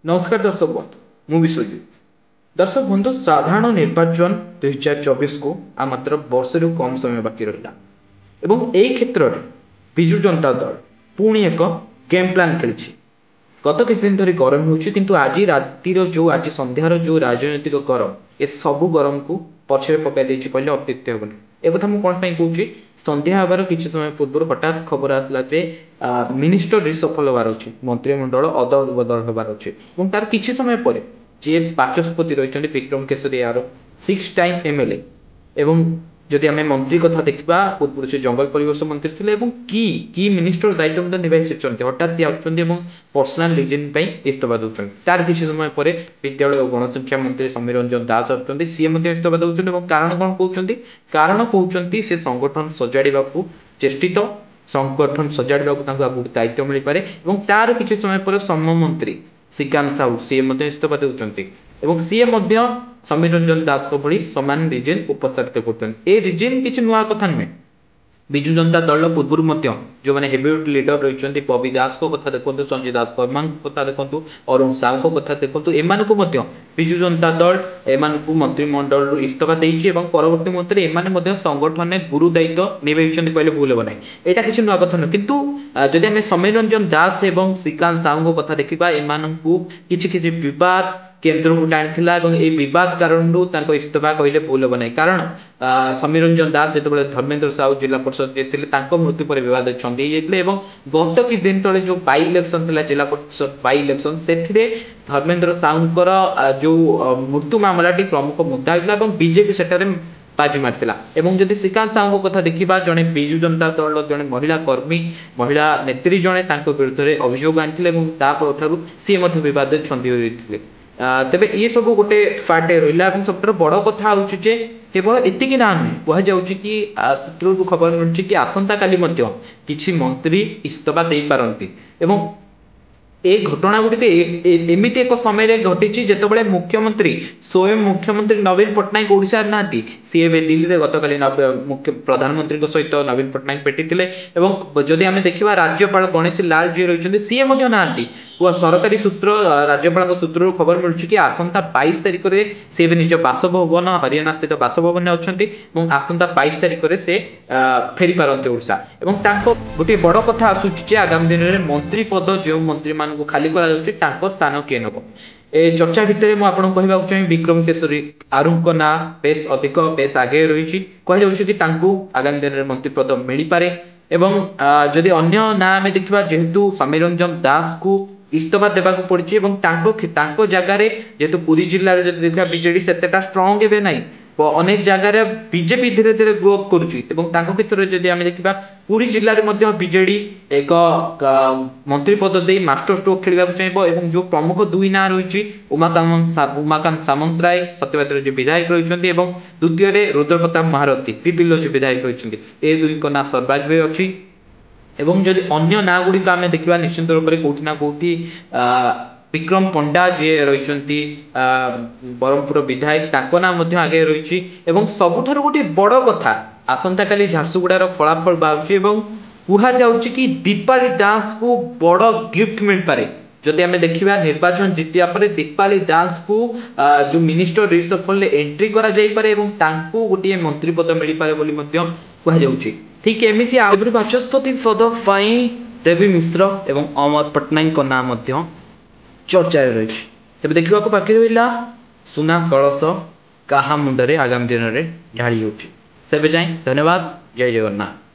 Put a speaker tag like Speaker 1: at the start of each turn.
Speaker 1: नमस्कार दर्शक बंधु मु विश्वजित। दर्शक बंधु साधारण निर्वाचन 2024 को आ मात्र वर्ष रु कम समय बाकी रहा एवं एई क्षेत्र में विजु जनता दल पुणी एक गेम प्लान खेली। गत किछ दिन धरी गरम होउछि किंतु आज रातिर जो आज संध्यार जो राजनीतिक गरम ए सबु गरम को पछरे पकाई देछि कहले अत्युक्ति हेबनी। ए कथा मु कोन पई कहूछि, संध्या हबार किछ समय पूर्व हठात खबर आसला जे मिनिस्टर रिसफल होबार अछि, मंत्रिमंडल अदल बदल होबार अछि ଏବଂ तार किछ समय परे जे बाचस्पति रहिछन्ति विक्रम केसरी यादव 6 टाइम एमएलए एवं जदि आम मंत्री कथा देखा पूर्व से जंगल परिवेश मंत्री थे एवं की मिनिस्टर दायित्व निभाई सारी हठात सी आसुच्चंती पर्सनाल रिजन इस्तीफा दौरान तार किसी समय पर विद्यालय और गणशिक्षा मंत्री समीर रंजन दास आसुच्चंती सी इस्तीफा दौरान कारण कौन कहते कारण कहते से संगठन सजाड़ा चेष्टित संगठन सजाड़ा दायित्व मिल पारे तार किसी समय पर श्रम मंत्री श्रीकांत साहू सी इस्तीफा दौरान सी समीर रंजन दास को भली समान रिजेन उपस्थित करते रिजेन किसी नुआ कथा नुहे। विजु जनता दल पूर्व जो मैंने हेवीवेट लीडर रही बबी दास को कथा देखो, संजय दास वर्मा कथा देखो, अरुण साहू को कथा देखो, एम विजु जनता दल एम मंत्रिमंडल इस्तीफा देती परवर्त मुहूर्त में संगठन में गुरु दायित्व निभाई कहले भूल हम ना। यहाँ किसी नुआ कथा नुह कितु जदि आम समीर रंजन दास और श्रीकांत साहू कथा देखा एम किसी बद केन्द्र को टाणी बद कारण इस्तीफा कहले भूल हम ना। कारण समीर रंजन दास जो धर्मेन्द्र साहू जिला परिषद मृत्यु पर बद छंदी गत कि दिन तले जो बाई इलेक्शन था जिला परिषद बाई इलेक्शन से धर्मेन्द्र साहूर जो मृत्यु मामलाटी प्रमुख मुद्दा होता बीजेपी से बाजी मार्ला। जदि श्रीकांत साहू कथा देखा जड़े विजु जनता दल जड़े महिला कर्मी महिला नेत्री जड़े विरुद्ध में अभियोग आनी सी बद छंदी होते तेरे ये सब गोटे फाटे रहा सब बड़ कथा हूँ केवल एति ना नुहे कहुच्छी कि सूत्र खबर मिलूँ कि आसंता काली किसी मंत्री इस्तीफा दे पारती ए घटना गुड़िक एमती एक समय घटी जिते मुख्यमंत्री स्वयं मुख्यमंत्री नवीन पट्टनायक ओडिशा ना सी दिल्ली में गत काली मुख्य प्रधानमंत्री सहित नवीन पट्टनायक भेटी जदि आम देखा राज्यपाल गणेशी लाल जी रही सी ना सरकारी सूत्र राज्यपाल सूत्र खबर मिलूँ कि आसंता 22 तारिख में सी निज बासभवन हरियाणा स्थित बासभवन अच्छा आसंता 22 तारिख में से फेरी पारती ओडिशा गोटे बड़ कथा आसूची आगामी दिन में मंत्री पद जो मंत्री मान खाली कर स्थान किए नब ए चर्चा भितर मुझे कहवाक चाहिए विक्रम केसरी आरुण ना बेस अधिक बेस आगे रही कहु आगामी दिन में मंत्री पद मिल पारे जदि अन्य ना आम देखा जेहेतु समीर रंजन दास को इस्तीफा देवाक पड़ी जगार जेहेतु पुरी जिले में देखा बीजेडी से स्ट्रंग ए ना अनेक जगार बीजेपी धीरे धीरे ग्रोथ करुच्ची क्षेत्र में जब आम देखा पुरी जिले में बीजेडी एक मंत्री पद दे मास्टर स्ट्रोक खेलने चाहिए जो प्रमुख दुई ना रही उमाकांत सामंतराय सत्यवादी जो विधायक रही द्वितीय रुद्रप्रताप महारथी पिपिल जो विधायक रही ए दुई ना सर्वाग्रे अच्छी जदि अन्य ना गुड़िक आम देखा निश्चित रूप से कौटि ना कौटि विक्रम पंडा जी रही ब्रह्मपुर विधायक ना आगे रही सबुठ गोटे बड़ कथा आसंता काली झारसुगुड़ार फलाफल बाहर कहुच्छी कि दीपाली दास को बड़ गिफ्ट मिल पारे जदि आम देखा निर्वाचन जीतिया पर दीपाली दास को जो मिनिस्टर रिसफल एंट्री करा पारे गोटे मंत्री पद मिल पारे कहुच्छी। ठीक एमती आगे बाचस्पति पद देवी मिश्र एवं अमर पट्टनायक नाम चर्चा रही तेज देखा बाकी रहा सुना कलश क्या मुंडे आगामी दिन में ढाड़ी उठी से जाए धन्यवाद। जय जगन्नाथ।